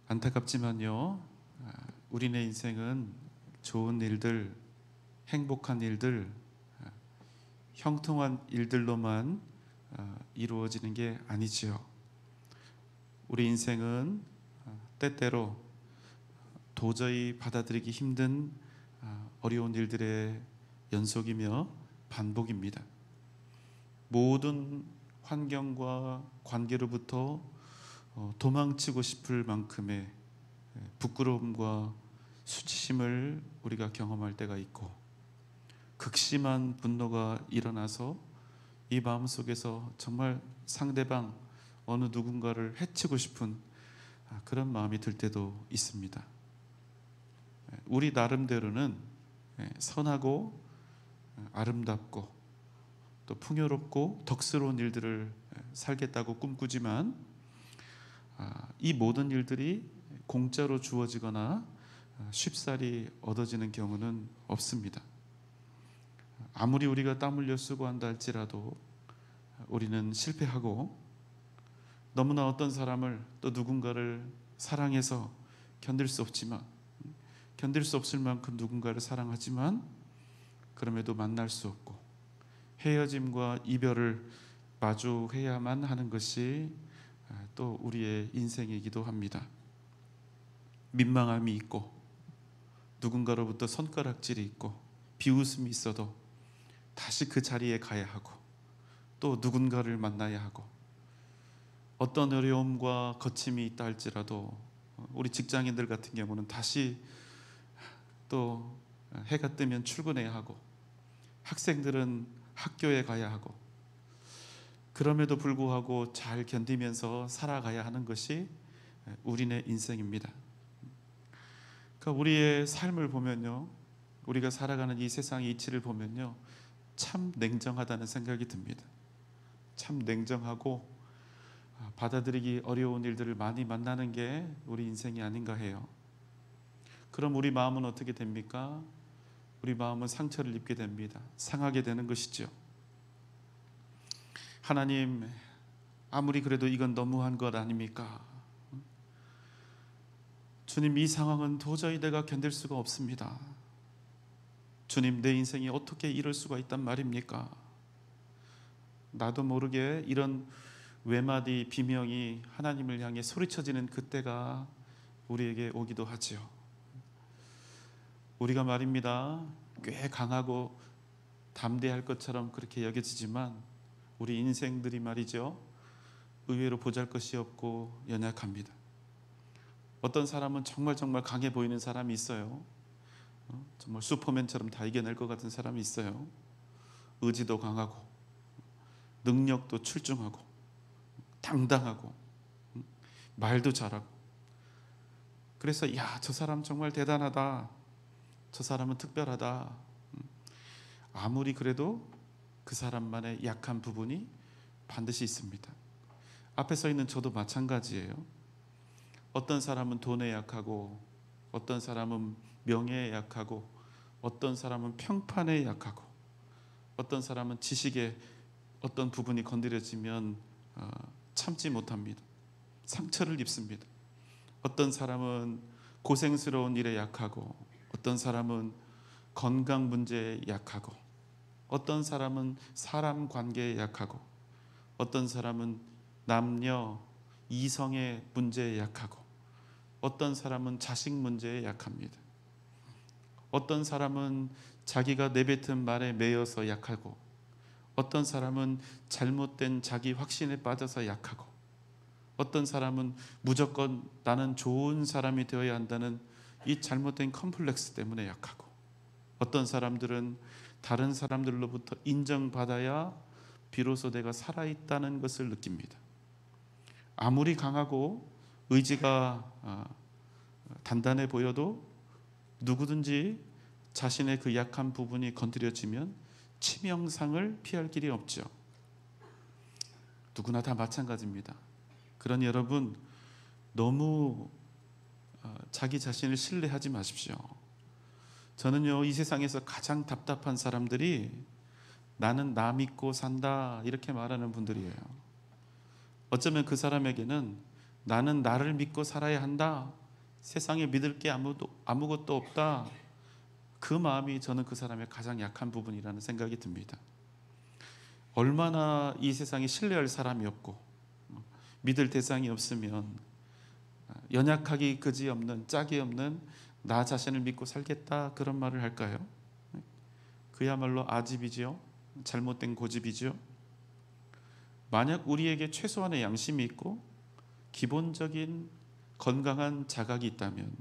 안타깝지만요, 우리네 인생은 좋은 일들, 행복한 일들, 형통한 일들로만 이루어지는 게 아니지요. 우리 인생은 때때로 도저히 받아들이기 힘든 어려운 일들의 연속이며 반복입니다. 모든 환경과 관계로부터 도망치고 싶을 만큼의 부끄러움과 수치심을 우리가 경험할 때가 있고, 극심한 분노가 일어나서 이 마음속에서 정말 상대방 어느 누군가를 해치고 싶은 그런 마음이 들 때도 있습니다. 우리 나름대로는 선하고 아름답고 또 풍요롭고 덕스러운 일들을 살겠다고 꿈꾸지만, 이 모든 일들이 공짜로 주어지거나 쉽사리 얻어지는 경우는 없습니다. 아무리 우리가 땀 흘려 쓰고 한다 할지라도 우리는 실패하고, 너무나 어떤 사람을 또 누군가를 사랑해서 견딜 수 없지만, 견딜 수 없을 만큼 누군가를 사랑하지만 그럼에도 만날 수 없고, 헤어짐과 이별을 마주해야만 하는 것이 또 우리의 인생이기도 합니다. 민망함이 있고, 누군가로부터 손가락질이 있고, 비웃음이 있어도 다시 그 자리에 가야 하고, 또 누군가를 만나야 하고, 어떤 어려움과 거침이 있다 할지라도 우리 직장인들 같은 경우는 다시 또 해가 뜨면 출근해야 하고, 학생들은 학교에 가야 하고, 그럼에도 불구하고 잘 견디면서 살아가야 하는 것이 우리네 인생입니다. 그러니까 우리의 삶을 보면요, 우리가 살아가는 이 세상의 이치를 보면요, 참 냉정하다는 생각이 듭니다. 참 냉정하고 받아들이기 어려운 일들을 많이 만나는 게 우리 인생이 아닌가 해요. 그럼 우리 마음은 어떻게 됩니까? 우리 마음은 상처를 입게 됩니다. 상하게 되는 것이죠. 하나님, 아무리 그래도 이건 너무한 것 아닙니까? 주님, 이 상황은 도저히 내가 견딜 수가 없습니다. 주님, 내 인생이 어떻게 이럴 수가 있단 말입니까? 나도 모르게 이런 외마디 비명이 하나님을 향해 소리쳐지는 그때가 우리에게 오기도 하지요. 우리가 말입니다, 꽤 강하고 담대할 것처럼 그렇게 여겨지지만 우리 인생들이 말이죠, 의외로 보잘것이 없고 연약합니다. 어떤 사람은 정말 강해 보이는 사람이 있어요. 정말 슈퍼맨처럼 다 이겨낼 것 같은 사람이 있어요. 의지도 강하고 능력도 출중하고 당당하고 말도 잘하고, 그래서 야, 저 사람 정말 대단하다, 저 사람은 특별하다. 아무리 그래도 그 사람만의 약한 부분이 반드시 있습니다. 앞에 서 있는 저도 마찬가지예요. 어떤 사람은 돈에 약하고, 어떤 사람은 명예에 약하고, 어떤 사람은 평판에 약하고, 어떤 사람은 지식의 어떤 부분이 건드려지면 참지 못합니다. 상처를 입습니다. 어떤 사람은 고생스러운 일에 약하고, 어떤 사람은 건강 문제에 약하고, 어떤 사람은 사람 관계에 약하고, 어떤 사람은 남녀 이성의 문제에 약하고, 어떤 사람은 자식 문제에 약합니다. 어떤 사람은 자기가 내뱉은 말에 매여서 약하고, 어떤 사람은 잘못된 자기 확신에 빠져서 약하고, 어떤 사람은 무조건 나는 좋은 사람이 되어야 한다는 이 잘못된 컴플렉스 때문에 약하고, 어떤 사람들은 다른 사람들로부터 인정받아야 비로소 내가 살아있다는 것을 느낍니다. 아무리 강하고 의지가 단단해 보여도 누구든지 자신의 그 약한 부분이 건드려지면 치명상을 피할 길이 없죠. 누구나 다 마찬가지입니다. 그러니 여러분, 너무 자기 자신을 신뢰하지 마십시오. 저는요, 이 세상에서 가장 답답한 사람들이 나는 나 믿고 산다 이렇게 말하는 분들이에요. 어쩌면 그 사람에게는 나는 나를 믿고 살아야 한다. 세상에 믿을 게 아무것도 없다. 그 마음이 저는 그 사람의 가장 약한 부분이라는 생각이 듭니다. 얼마나 이 세상에 신뢰할 사람이 없고 믿을 대상이 없으면 연약하기 그지없는 짝이 없는 나 자신을 믿고 살겠다 그런 말을 할까요? 그야말로 아집이지요. 잘못된 고집이죠. 만약 우리에게 최소한의 양심이 있고 기본적인 건강한 자각이 있다면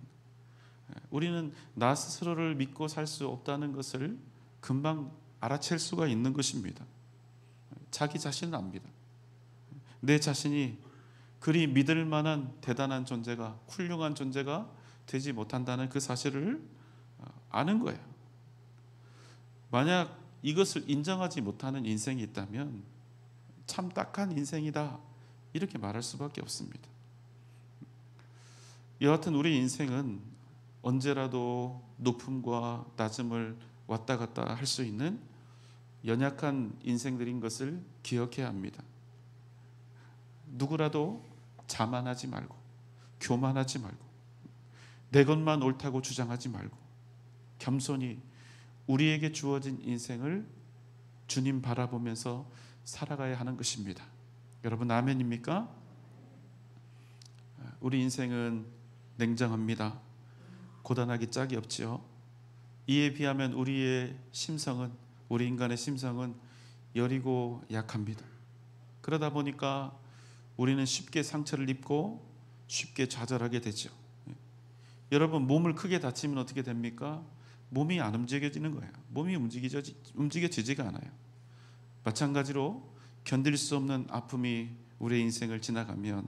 우리는 나 스스로를 믿고 살 수 없다는 것을 금방 알아챌 수가 있는 것입니다. 자기 자신은 압니다. 내 자신이 그리 믿을 만한 대단한 존재가, 훌륭한 존재가 되지 못한다는 그 사실을 아는 거예요. 만약 이것을 인정하지 못하는 인생이 있다면 참 딱한 인생이다 이렇게 말할 수밖에 없습니다. 여하튼 우리 인생은 언제라도 높음과 낮음을 왔다 갔다 할 수 있는 연약한 인생들인 것을 기억해야 합니다. 누구라도 자만하지 말고 교만하지 말고 내 것만 옳다고 주장하지 말고 겸손히 우리에게 주어진 인생을 주님 바라보면서 살아가야 하는 것입니다. 여러분 아멘입니까? 우리 인생은 냉정합니다. 고단하기 짝이 없지요. 이에 비하면 우리의 심성은, 우리 인간의 심성은 여리고 약합니다. 그러다 보니까 우리는 쉽게 상처를 입고 쉽게 좌절하게 되죠. 여러분 몸을 크게 다치면 어떻게 됩니까? 몸이 안 움직여지는 거예요. 몸이 움직여지지가 않아요. 마찬가지로 견딜 수 없는 아픔이 우리의 인생을 지나가면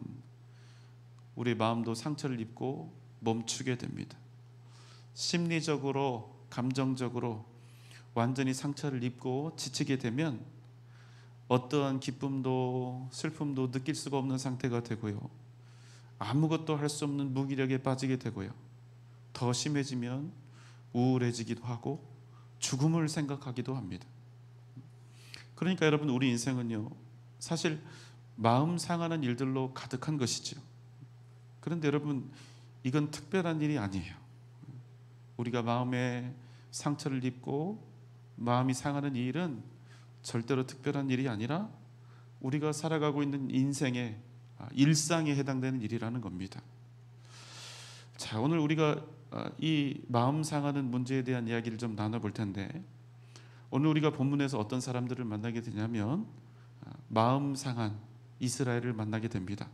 우리의 마음도 상처를 입고 멈추게 됩니다. 심리적으로, 감정적으로 완전히 상처를 입고 지치게 되면 어떠한 기쁨도 슬픔도 느낄 수가 없는 상태가 되고요. 아무것도 할 수 없는 무기력에 빠지게 되고요. 더 심해지면 우울해지기도 하고 죽음을 생각하기도 합니다. 그러니까 여러분 우리 인생은요 사실 마음 상하는 일들로 가득한 것이죠. 그런데 여러분 이건 특별한 일이 아니에요. 우리가 마음에 상처를 입고 마음이 상하는 이 일은 절대로 특별한 일이 아니라 우리가 살아가고 있는 인생의 일상에 해당되는 일이라는 겁니다. 자, 오늘 우리가 이 마음 상하는 문제에 대한 이야기를 좀 나눠볼 텐데 오늘 우리가 본문에서 어떤 사람들을 만나게 되냐면 마음 상한 이스라엘을 만나게 됩니다.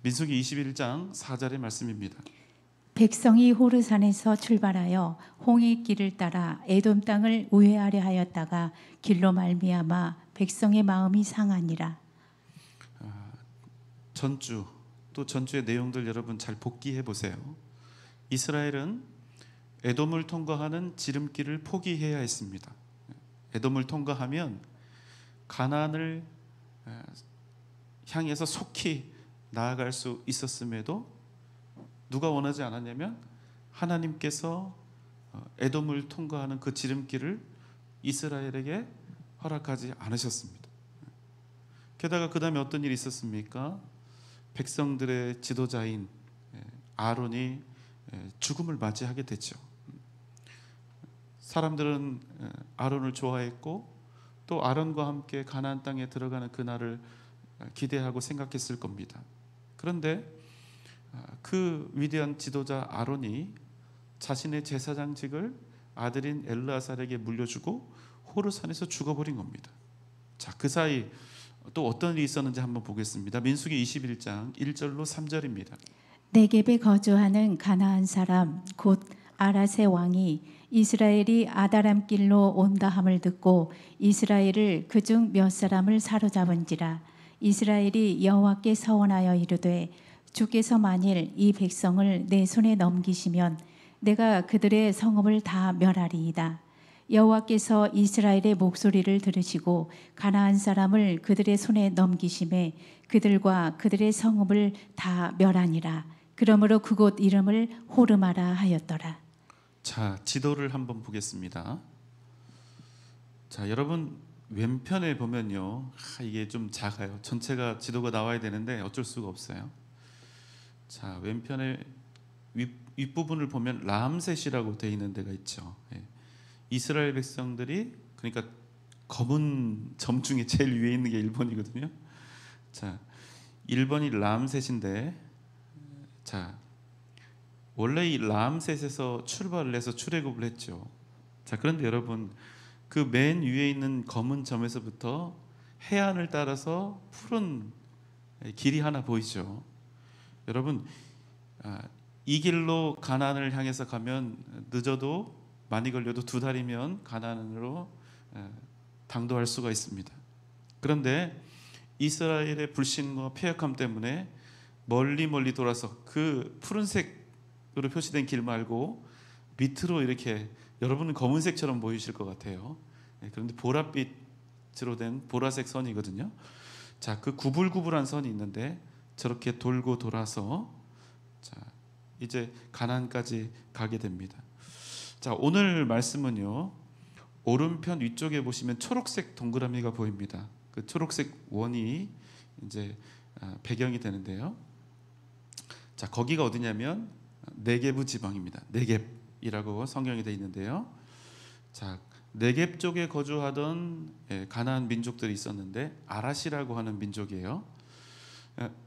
민수기 21장 4절의 말씀입니다. 백성이 호르산에서 출발하여 홍해 길을 따라 에돔 땅을 우회하려 하였다가 길로 말미암아 백성의 마음이 상하니라. 전주 또 전주의 내용들 여러분 잘 복기해 보세요. 이스라엘은 에돔을 통과하는 지름길을 포기해야 했습니다. 에돔을 통과하면 가나안을 향해서 속히 나아갈 수 있었음에도 누가 원하지 않았냐면 하나님께서 에돔을 통과하는 그 지름길을 이스라엘에게 허락하지 않으셨습니다. 게다가 그 다음에 어떤 일이 있었습니까? 백성들의 지도자인 아론이 죽음을 맞이하게 됐죠. 사람들은 아론을 좋아했고 또 아론과 함께 가나안 땅에 들어가는 그날을 기대하고 생각했을 겁니다. 그런데 그 위대한 지도자 아론이 자신의 제사장직을 아들인 엘르아살에게 물려주고 호르산에서 죽어버린 겁니다. 자, 그 사이 또 어떤 일이 있었는지 한번 보겠습니다. 민수기 21장 1절로 3절입니다. 네겝에 거주하는 가나안 사람 곧 아랏의 왕이 이스라엘이 아다람 길로 온다 함을 듣고 이스라엘을 그중 몇 사람을 사로잡은지라. 이스라엘이 여호와께 서원하여 이르되 주께서 만일 이 백성을 내 손에 넘기시면 내가 그들의 성읍을 다 멸하리이다. 여호와께서 이스라엘의 목소리를 들으시고 가나안 사람을 그들의 손에 넘기심에 그들과 그들의 성읍을 다 멸하니라. 그러므로 그곳 이름을 호르마라 하였더라. 자, 지도를 한번 보겠습니다. 자, 여러분 왼편에 보면요, 이게 좀 작아요. 전체가 지도가 나와야 되는데 어쩔 수가 없어요. 자, 왼편에 윗부분을 보면 람셋이라고 되어 있는 데가 있죠. 예. 이스라엘 백성들이, 그러니까 검은 점 중에 제일 위에 있는 게 1번이거든요. 자, 1번이 람셋인데, 자, 원래 이 람셋에서 출발을 해서 출애굽을 했죠. 자, 그런데 여러분, 그 맨 위에 있는 검은 점에서부터 해안을 따라서 푸른 길이 하나 보이죠. 여러분, 이 길로 가나안을 향해서 가면 늦어도 많이 걸려도 2달이면 가나안으로 당도할 수가 있습니다. 그런데 이스라엘의 불신과 패역함 때문에 멀리 돌아서 그 푸른색으로 표시된 길 말고 밑으로 이렇게, 여러분은 검은색처럼 보이실 것 같아요. 그런데 보랏빛으로 된 보라색 선이거든요. 자, 그 구불구불한 선이 있는데 저렇게 돌고 돌아서 자, 이제 가나안까지 가게 됩니다. 자, 오늘 말씀은요, 오른편 위쪽에 보시면 초록색 동그라미가 보입니다. 그 초록색 원이 이제 배경이 되는데요. 자, 거기가 어디냐면 네게브 지방입니다. 네겝이라고 성경이 되어 있는데요. 자, 네겝 쪽에 거주하던 가나안 민족들이 있었는데 아랏이라고 하는 민족이에요.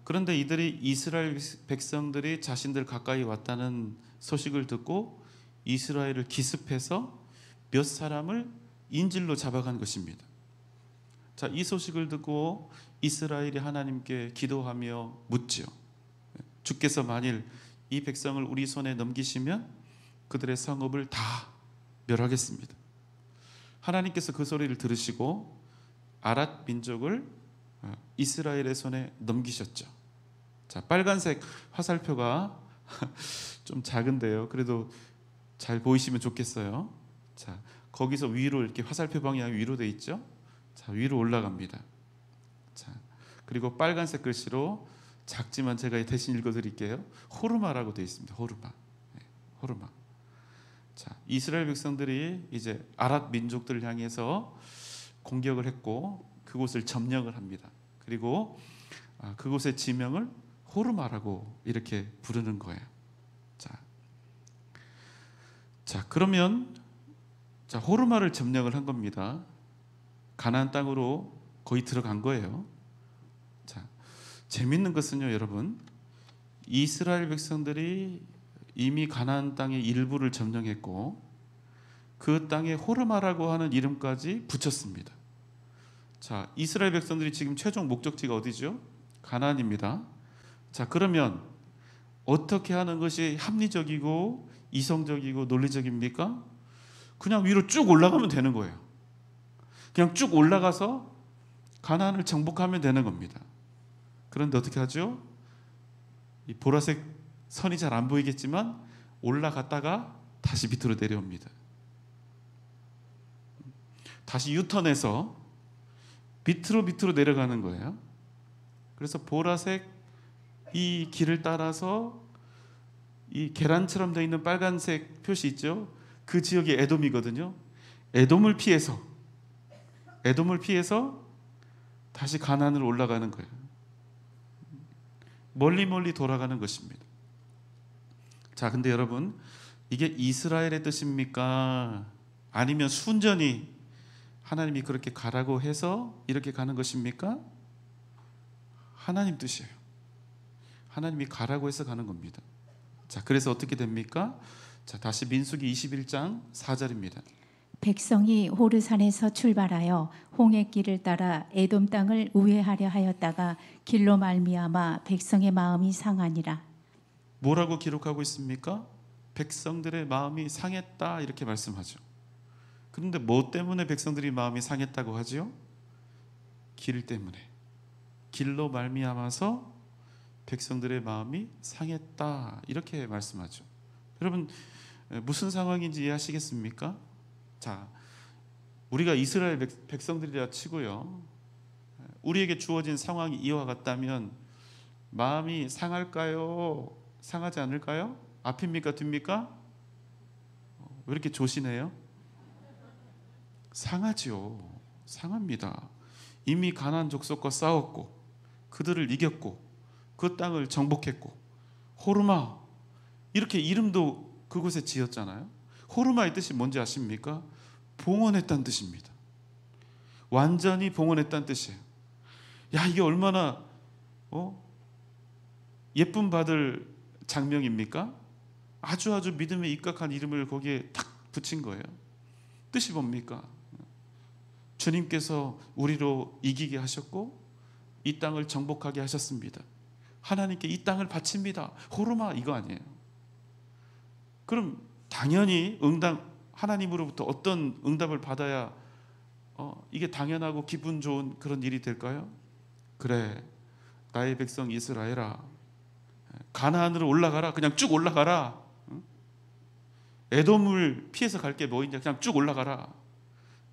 그런데 이들이 이스라엘 백성들이 자신들 가까이 왔다는 소식을 듣고 이스라엘을 기습해서 몇 사람을 인질로 잡아간 것입니다. 자, 이 소식을 듣고 이스라엘이 하나님께 기도하며 묻지요. 주께서 만일 이 백성을 우리 손에 넘기시면 그들의 성읍을 다 멸하겠습니다. 하나님께서 그 소리를 들으시고 아랏 민족을 이스라엘의 손에 넘기셨죠. 자, 빨간색 화살표가 좀 작은데요. 그래도 잘 보이시면 좋겠어요. 자, 거기서 위로 이렇게 화살표 방향이 위로 돼 있죠. 자, 위로 올라갑니다. 자, 그리고 빨간색 글씨로 작지만 제가 대신 읽어드릴게요. 호르마라고 되어 있습니다. 호르마. 네, 호르마. 자, 이스라엘 백성들이 이제 아랏 민족들을 향해서 공격을 했고 그곳을 점령을 합니다. 그리고 그곳의 지명을 호르마라고 이렇게 부르는 거예요. 자, 그러면 자, 호르마를 점령을 한 겁니다. 가나안 땅으로 거의 들어간 거예요. 자, 재밌는 것은요, 여러분, 이스라엘 백성들이 이미 가나안 땅의 일부를 점령했고 그 땅에 호르마라고 하는 이름까지 붙였습니다. 자, 이스라엘 백성들이 지금 최종 목적지가 어디죠? 가나안입니다. 자, 그러면 어떻게 하는 것이 합리적이고 이성적이고 논리적입니까? 그냥 위로 쭉 올라가면 되는 거예요. 그냥 쭉 올라가서 가나안을 정복하면 되는 겁니다. 그런데 어떻게 하죠? 이 보라색 선이 잘 안 보이겠지만 올라갔다가 다시 밑으로 내려옵니다. 다시 유턴해서 밑으로 내려가는 거예요. 그래서 보라색 이 길을 따라서 이 계란처럼 되어 있는 빨간색 표시 있죠? 그 지역이 에돔이거든요. 에돔을 피해서 다시 가나안으로 올라가는 거예요. 멀리 돌아가는 것입니다. 자, 근데 여러분, 이게 이스라엘의 뜻입니까? 아니면 순전히 하나님이 그렇게 가라고 해서 이렇게 가는 것입니까? 하나님 뜻이에요. 하나님이 가라고 해서 가는 겁니다. 자, 그래서 어떻게 됩니까? 자, 다시 민수기 21장 4절입니다. 백성이 호르산에서 출발하여 홍해 길을 따라 에돔 땅을 우회하려 하였다가 길로 말미암아 백성의 마음이 상하니라. 뭐라고 기록하고 있습니까? 백성들의 마음이 상했다 이렇게 말씀하죠. 그런데 뭐 때문에 백성들이 마음이 상했다고 하죠? 길 때문에. 길로 말미암아서 백성들의 마음이 상했다 이렇게 말씀하죠. 여러분, 무슨 상황인지 이해하시겠습니까? 자, 우리가 이스라엘 백성들이라 치고요, 우리에게 주어진 상황이 이와 같다면 마음이 상할까요? 상하지 않을까요? 앞입니까? 뒤입니까? 왜 이렇게 조시네요? 상하죠. 상합니다. 이미 가나안 족속과 싸웠고 그들을 이겼고 그 땅을 정복했고 호르마, 이렇게 이름도 그곳에 지었잖아요. 호르마의 뜻이 뭔지 아십니까? 봉헌했다는 뜻입니다. 완전히 봉헌했다는 뜻이에요. 야, 이게 얼마나 예쁨 받을 장면입니까? 아주 믿음에 입각한 이름을 거기에 탁 붙인 거예요. 뜻이 뭡니까? 주님께서 우리로 이기게 하셨고 이 땅을 정복하게 하셨습니다. 하나님께 이 땅을 바칩니다. 호르마, 이거 아니에요. 그럼 당연히 하나님으로부터 어떤 응답을 받아야 이게 당연하고 기분 좋은 그런 일이 될까요? 그래, 나의 백성 이스라엘아, 가나안으로 올라가라. 그냥 쭉 올라가라. 에돔을 피해서 갈 게 뭐 있냐? 그냥 쭉 올라가라.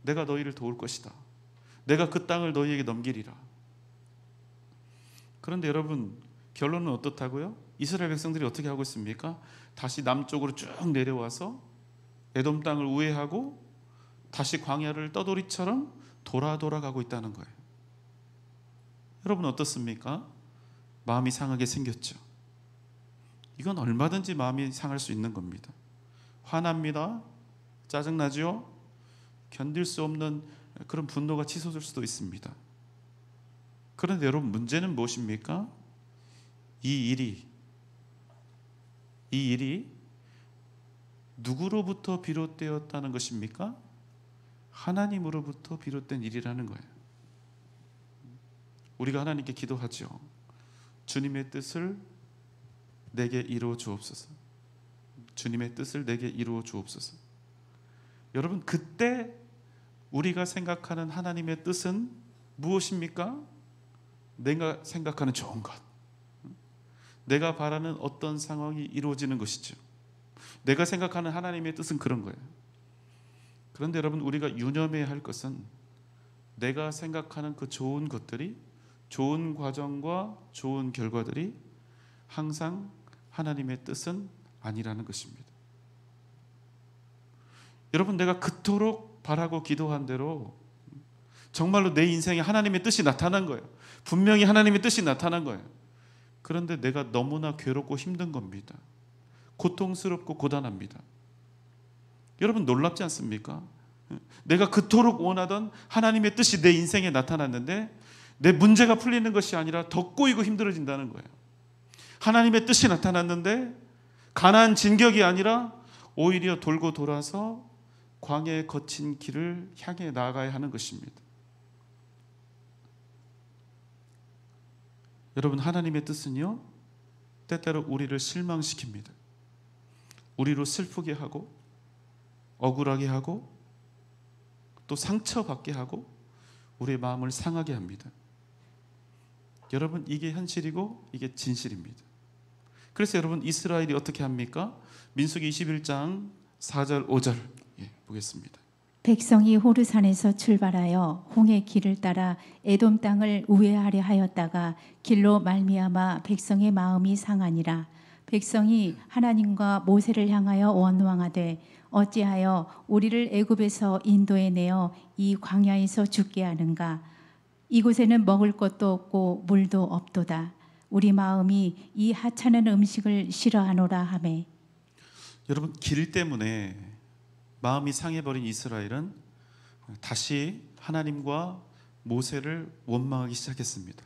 내가 너희를 도울 것이다. 내가 그 땅을 너희에게 넘기리라. 그런데 여러분, 결론은 어떻다고요? 이스라엘 백성들이 어떻게 하고 있습니까? 다시 남쪽으로 쭉 내려와서 에돔 땅을 우회하고 다시 광야를 떠돌이처럼 돌아가고 있다는 거예요. 여러분 어떻습니까? 마음이 상하게 생겼죠. 이건 얼마든지 마음이 상할 수 있는 겁니다. 화납니다. 짜증나죠? 견딜 수 없는 그런 분노가 치솟을 수도 있습니다. 그런데 여러분, 문제는 무엇입니까? 이 일이 누구로부터 비롯되었다는 것입니까? 하나님으로부터 비롯된 일이라는 거예요. 우리가 하나님께 기도하죠. 주님의 뜻을 내게 이루어 주옵소서. 주님의 뜻을 내게 이루어 주옵소서. 여러분, 그때 우리가 생각하는 하나님의 뜻은 무엇입니까? 내가 생각하는 좋은 것, 내가 바라는 어떤 상황이 이루어지는 것이죠. 내가 생각하는 하나님의 뜻은 그런 거예요. 그런데 여러분, 우리가 유념해야 할 것은 내가 생각하는 그 좋은 것들이, 좋은 과정과 좋은 결과들이 항상 하나님의 뜻은 아니라는 것입니다. 여러분, 내가 그토록 바라고 기도한 대로 정말로 내 인생에 하나님의 뜻이 나타난 거예요. 분명히 하나님의 뜻이 나타난 거예요. 그런데 내가 너무나 괴롭고 힘든 겁니다. 고통스럽고 고단합니다. 여러분, 놀랍지 않습니까? 내가 그토록 원하던 하나님의 뜻이 내 인생에 나타났는데 내 문제가 풀리는 것이 아니라 더 꼬이고 힘들어진다는 거예요. 하나님의 뜻이 나타났는데 가나안 진격이 아니라 오히려 돌고 돌아서 광야의 거친 길을 향해 나아가야 하는 것입니다. 여러분, 하나님의 뜻은요, 때때로 우리를 실망시킵니다. 우리로 슬프게 하고 억울하게 하고 또 상처받게 하고 우리의 마음을 상하게 합니다. 여러분, 이게 현실이고 이게 진실입니다. 그래서 여러분, 이스라엘이 어떻게 합니까? 민수기 21장 4절 5절 보겠습니다. 백성이 호르산에서 출발하여 홍해 길을 따라 에돔 땅을 우회하려 하였다가 길로 말미암아 백성의 마음이 상하니라. 백성이 하나님과 모세를 향하여 원망하되 어찌하여 우리를 애굽에서 인도에 내어 이 광야에서 죽게 하는가? 이곳에는 먹을 것도 없고 물도 없도다. 우리 마음이 이 하찮은 음식을 싫어하노라 하매. 여러분, 길 때문에 마음이 상해버린 이스라엘은 다시 하나님과 모세를 원망하기 시작했습니다.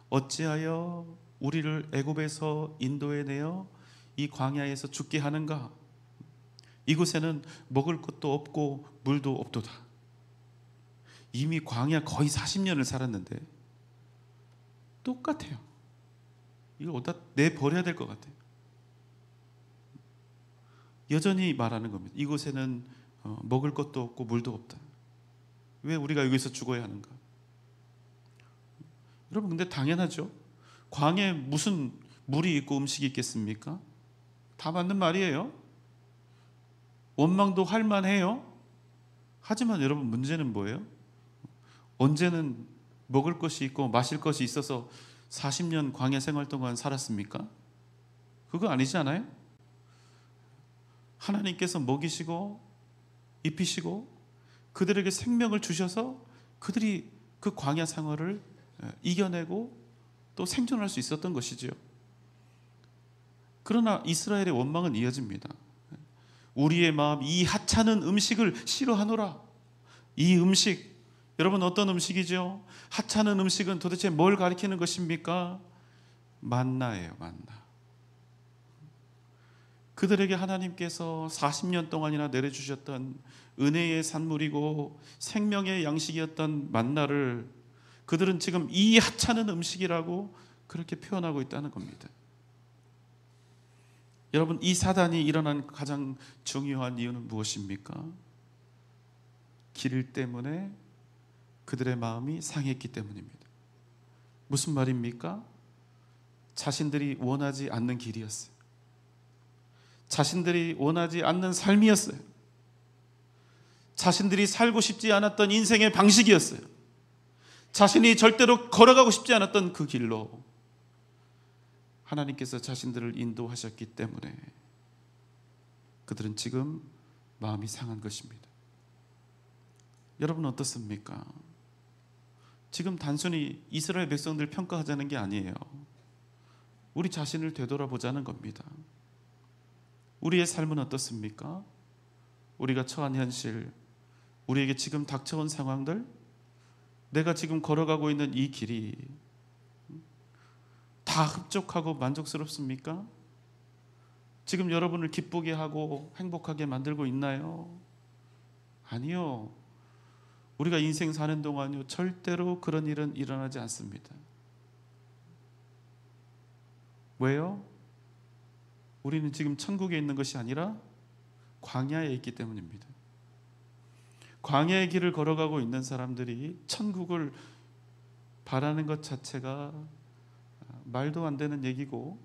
어찌하여 우리를 애굽에서 인도에 내어 이 광야에서 죽게 하는가? 이곳에는 먹을 것도 없고 물도 없도다. 이미 광야 거의 40년을 살았는데 똑같아요. 이걸 어디다 내버려야 될 것 같아요. 여전히 말하는 겁니다. 이곳에는 먹을 것도 없고 물도 없다. 왜 우리가 여기서 죽어야 하는가? 여러분, 근데 당연하죠. 광야에 무슨 물이 있고 음식이 있겠습니까? 다 맞는 말이에요. 원망도 할 만해요. 하지만 여러분, 문제는 뭐예요? 언제는 먹을 것이 있고 마실 것이 있어서 40년 광야 생활 동안 살았습니까? 그거 아니지 않아요? 하나님께서 먹이시고 입히시고 그들에게 생명을 주셔서 그들이 그 광야 생활을 이겨내고 또 생존할 수 있었던 것이지요. 그러나 이스라엘의 원망은 이어집니다. 우리의 마음 이 하찮은 음식을 싫어하노라. 이 음식, 여러분 어떤 음식이죠? 하찮은 음식은 도대체 뭘 가리키는 것입니까? 만나예요, 만나. 그들에게 하나님께서 40년 동안이나 내려주셨던 은혜의 산물이고 생명의 양식이었던 만나를 그들은 지금 이 하찮은 음식이라고 그렇게 표현하고 있다는 겁니다. 여러분, 이 사단이 일어난 가장 중요한 이유는 무엇입니까? 길 때문에 그들의 마음이 상했기 때문입니다. 무슨 말입니까? 자신들이 원하지 않는 길이었어요. 자신들이 원하지 않는 삶이었어요. 자신들이 살고 싶지 않았던 인생의 방식이었어요. 자신이 절대로 걸어가고 싶지 않았던 그 길로 하나님께서 자신들을 인도하셨기 때문에 그들은 지금 마음이 상한 것입니다. 여러분 어떻습니까? 지금 단순히 이스라엘 백성들 평가하자는 게 아니에요. 우리 자신을 되돌아보자는 겁니다. 우리의 삶은 어떻습니까? 우리가 처한 현실, 우리에게 지금 닥쳐온 상황들, 내가 지금 걸어가고 있는 이 길이 다 흡족하고 만족스럽습니까? 지금 여러분을 기쁘게 하고 행복하게 만들고 있나요? 아니요. 우리가 인생 사는 동안요, 절대로 그런 일은 일어나지 않습니다. 왜요? 우리는 지금 천국에 있는 것이 아니라 광야에 있기 때문입니다. 광야의 길을 걸어가고 있는 사람들이 천국을 바라는 것 자체가 말도 안 되는 얘기고,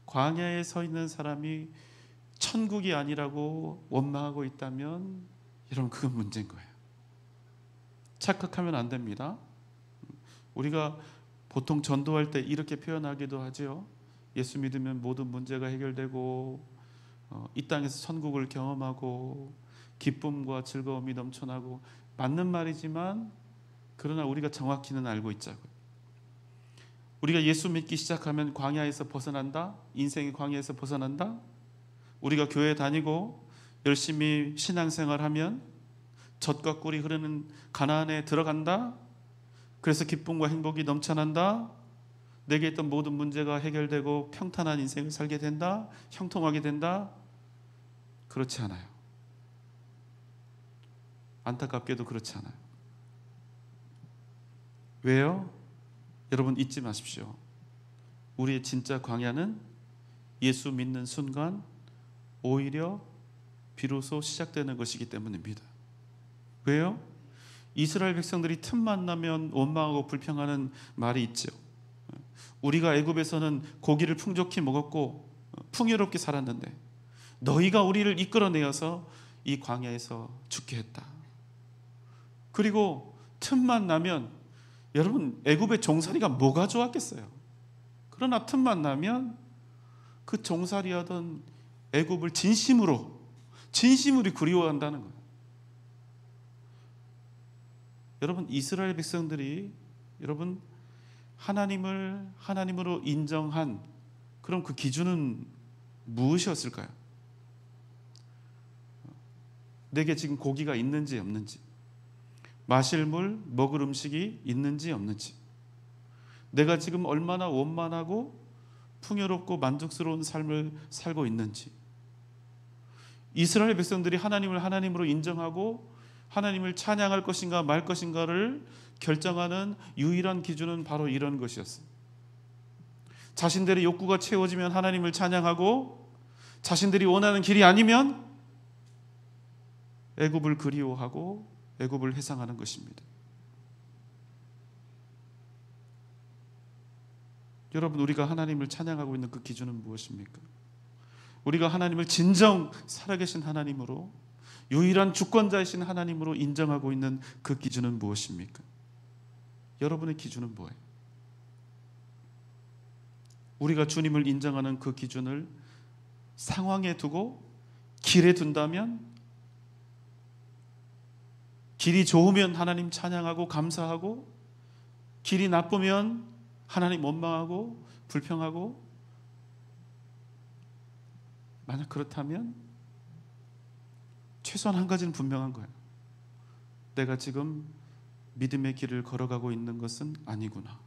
광야에 서 있는 사람이 천국이 아니라고 원망하고 있다면 여러분 그건 문제인 거예요. 착각하면 안 됩니다. 우리가 보통 전도할 때 이렇게 표현하기도 하죠. 예수 믿으면 모든 문제가 해결되고 이 땅에서 천국을 경험하고 기쁨과 즐거움이 넘쳐나고, 맞는 말이지만 그러나 우리가 정확히는 알고 있자고요. 우리가 예수 믿기 시작하면 광야에서 벗어난다? 인생의 광야에서 벗어난다? 우리가 교회 다니고 열심히 신앙생활하면 젖과 꿀이 흐르는 가나안에 들어간다? 그래서 기쁨과 행복이 넘쳐난다? 내게 있던 모든 문제가 해결되고 평탄한 인생을 살게 된다? 형통하게 된다? 그렇지 않아요. 안타깝게도 그렇지 않아요. 왜요? 여러분 잊지 마십시오. 우리의 진짜 광야는 예수 믿는 순간 오히려 비로소 시작되는 것이기 때문입니다. 왜요? 이스라엘 백성들이 틈만 나면 원망하고 불평하는 말이 있죠. 우리가 애굽에서는 고기를 풍족히 먹었고 풍요롭게 살았는데 너희가 우리를 이끌어내어서 이 광야에서 죽게 했다. 그리고 틈만 나면, 여러분 애굽의 종살이가 뭐가 좋았겠어요? 그러나 틈만 나면 그 종살이하던 애굽을 진심으로 그리워한다는 거예요. 여러분 이스라엘 백성들이 여러분 하나님으로 인정한 그럼 그 기준은 무엇이었을까요? 내게 지금 고기가 있는지 없는지, 마실 물, 먹을 음식이 있는지 없는지, 내가 지금 얼마나 원만하고 풍요롭고 만족스러운 삶을 살고 있는지, 이스라엘 백성들이 하나님을 하나님으로 인정하고 하나님을 찬양할 것인가 말 것인가를 결정하는 유일한 기준은 바로 이런 것이었어요. 자신들의 욕구가 채워지면 하나님을 찬양하고, 자신들이 원하는 길이 아니면 애굽을 그리워하고 애굽을 회상하는 것입니다. 여러분 우리가 하나님을 찬양하고 있는 그 기준은 무엇입니까? 우리가 하나님을 진정 살아계신 하나님으로, 유일한 주권자이신 하나님으로 인정하고 있는 그 기준은 무엇입니까? 여러분의 기준은 뭐예요? 우리가 주님을 인정하는 그 기준을 상황에 두고 길에 둔다면, 길이 좋으면 하나님 찬양하고 감사하고, 길이 나쁘면 하나님 원망하고 불평하고, 만약 그렇다면 최소한 한 가지는 분명한 거예요. 내가 지금 믿음의 길을 걸어가고 있는 것은 아니구나.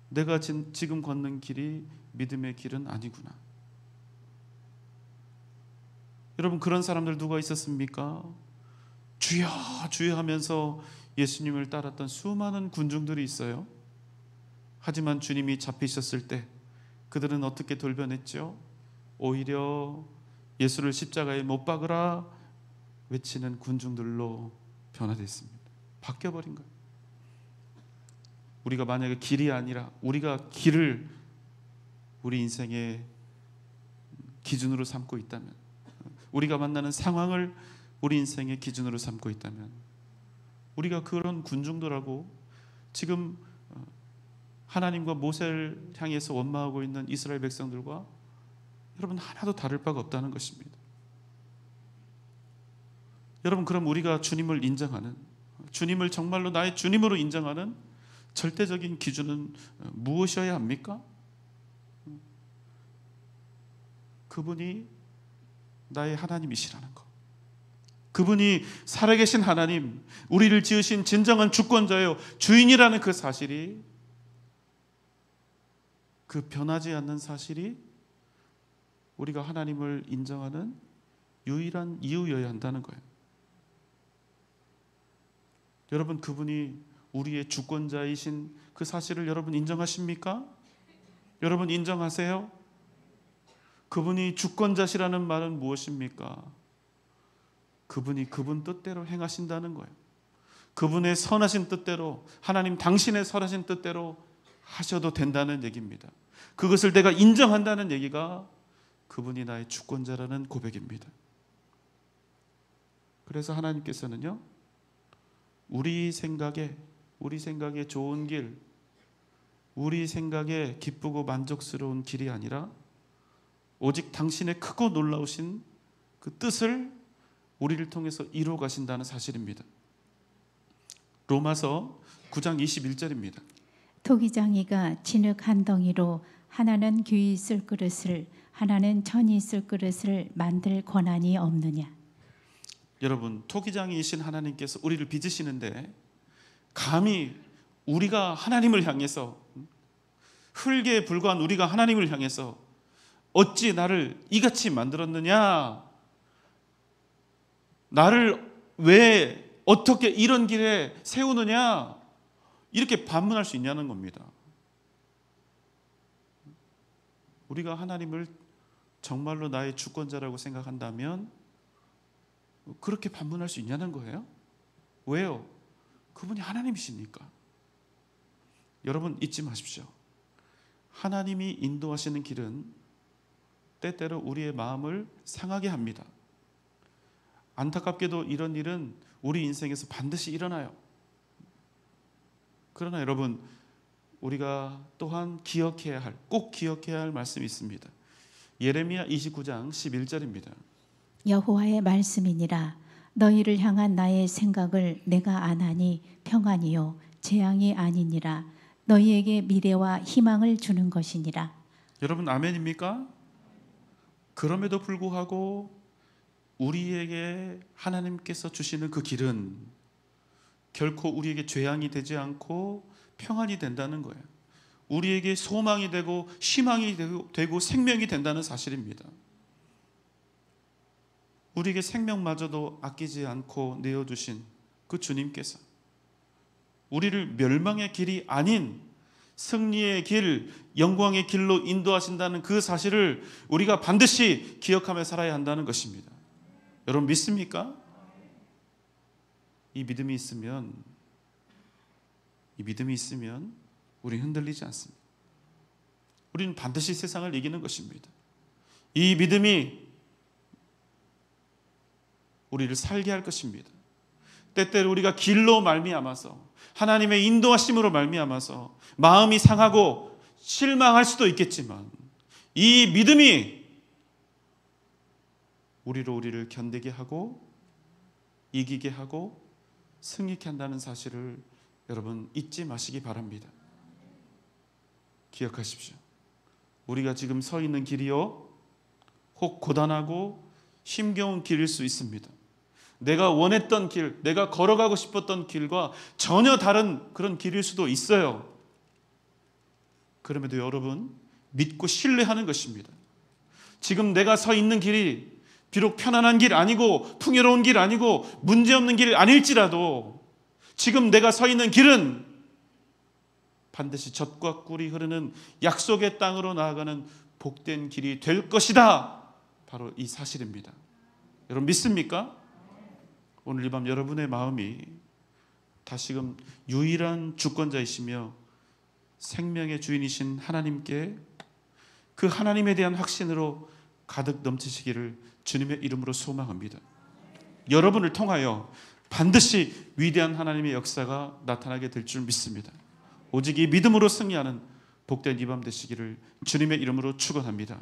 내가 지금 걷는 길이 믿음의 길은 아니구나. 여러분, 그런 사람들 누가 있었습니까? 주여 주여 하면서 예수님을 따랐던 수많은 군중들이 있어요. 하지만 주님이 잡히셨을 때 그들은 어떻게 돌변했죠? 오히려 예수를 십자가에 못 박으라 외치는 군중들로 변화됐습니다. 바뀌어버린 거예요. 우리가 만약에 길이 아니라 우리가 길을 우리 인생의 기준으로 삼고 있다면, 우리가 만나는 상황을 우리 인생의 기준으로 삼고 있다면, 우리가 그런 군중들하고 지금 하나님과 모세를 향해서 원망하고 있는 이스라엘 백성들과 여러분 하나도 다를 바가 없다는 것입니다. 여러분, 그럼 우리가 주님을 인정하는, 주님을 정말로 나의 주님으로 인정하는 절대적인 기준은 무엇이어야 합니까? 그분이 나의 하나님이시라는 것, 그분이 살아계신 하나님, 우리를 지으신 진정한 주권자요 주인이라는 그 사실이, 그 변하지 않는 사실이 우리가 하나님을 인정하는 유일한 이유여야 한다는 거예요. 여러분, 그분이 우리의 주권자이신 그 사실을 여러분 인정하십니까? 여러분 인정하세요? 그분이 주권자시라는 말은 무엇입니까? 그분이 그분 뜻대로 행하신다는 거예요. 그분의 선하신 뜻대로, 하나님 당신의 선하신 뜻대로 하셔도 된다는 얘기입니다. 그것을 내가 인정한다는 얘기가 그분이 나의 주권자라는 고백입니다. 그래서 하나님께서는요, 우리 생각에 좋은 길, 우리 생각에 기쁘고 만족스러운 길이 아니라 오직 당신의 크고 놀라우신 그 뜻을 우리를 통해서 이루어 가신다는 사실입니다. 로마서 9장 21절입니다. 토기장이가 진흙 한 덩이로 하나는 귀히 쓸 그릇을 하나는 천이 쓸 그릇을 만들 권한이 없느냐. 여러분, 토기장이신 하나님께서 우리를 빚으시는데 감히 우리가 하나님을 향해서, 흙에 불과한 우리가 하나님을 향해서 어찌 나를 이같이 만들었느냐, 나를 왜 어떻게 이런 길에 세우느냐, 이렇게 반문할 수 있냐는 겁니다. 우리가 하나님을 정말로 나의 주권자라고 생각한다면 그렇게 반문할 수 있냐는 거예요. 왜요? 그분이 하나님이시니까. 여러분 잊지 마십시오. 하나님이 인도하시는 길은 때때로 우리의 마음을 상하게 합니다. 안타깝게도 이런 일은 우리 인생에서 반드시 일어나요. 그러나 여러분, 우리가 또한 꼭 기억해야 할 말씀이 있습니다. 예레미야 29장 11절입니다. 여호와의 말씀이니라. 너희를 향한 나의 생각을 내가 아나니 평안이요 재앙이 아니니라. 너희에게 미래와 희망을 주는 것이니라. 여러분 아멘입니까? 그럼에도 불구하고 우리에게 하나님께서 주시는 그 길은 결코 우리에게 재앙이 되지 않고 평안이 된다는 거예요. 우리에게 소망이 되고 희망이 되고 생명이 된다는 사실입니다. 우리에게 생명마저도 아끼지 않고 내어주신 그 주님께서 우리를 멸망의 길이 아닌 승리의 길, 영광의 길로 인도하신다는 그 사실을 우리가 반드시 기억하며 살아야 한다는 것입니다. 여러분 믿습니까? 이 믿음이 있으면 우리는 흔들리지 않습니다. 우리는 반드시 세상을 이기는 것입니다. 이 믿음이 우리를 살게 할 것입니다. 때때로 우리가 길로 말미암아서, 하나님의 인도하심으로 말미암아서 마음이 상하고 실망할 수도 있겠지만 이 믿음이 우리를 견디게 하고 이기게 하고 승리케 한다는 사실을 여러분 잊지 마시기 바랍니다. 기억하십시오. 우리가 지금 서 있는 길이요, 혹 고단하고 힘겨운 길일 수 있습니다. 내가 원했던 길, 내가 걸어가고 싶었던 길과 전혀 다른 그런 길일 수도 있어요. 그럼에도 여러분, 믿고 신뢰하는 것입니다. 지금 내가 서 있는 길이 비록 편안한 길 아니고 풍요로운 길 아니고 문제없는 길 아닐지라도 지금 내가 서 있는 길은 반드시 젖과 꿀이 흐르는 약속의 땅으로 나아가는 복된 길이 될 것이다. 바로 이 사실입니다. 여러분 믿습니까? 오늘 이 밤 여러분의 마음이 다시금 유일한 주권자이시며 생명의 주인이신 하나님께 그 하나님에 대한 확신으로 가득 넘치시기를 주님의 이름으로 소망합니다. 여러분을 통하여 반드시 위대한 하나님의 역사가 나타나게 될 줄 믿습니다. 오직 이 믿음으로 승리하는 복된 이 밤 되시기를 주님의 이름으로 축원합니다.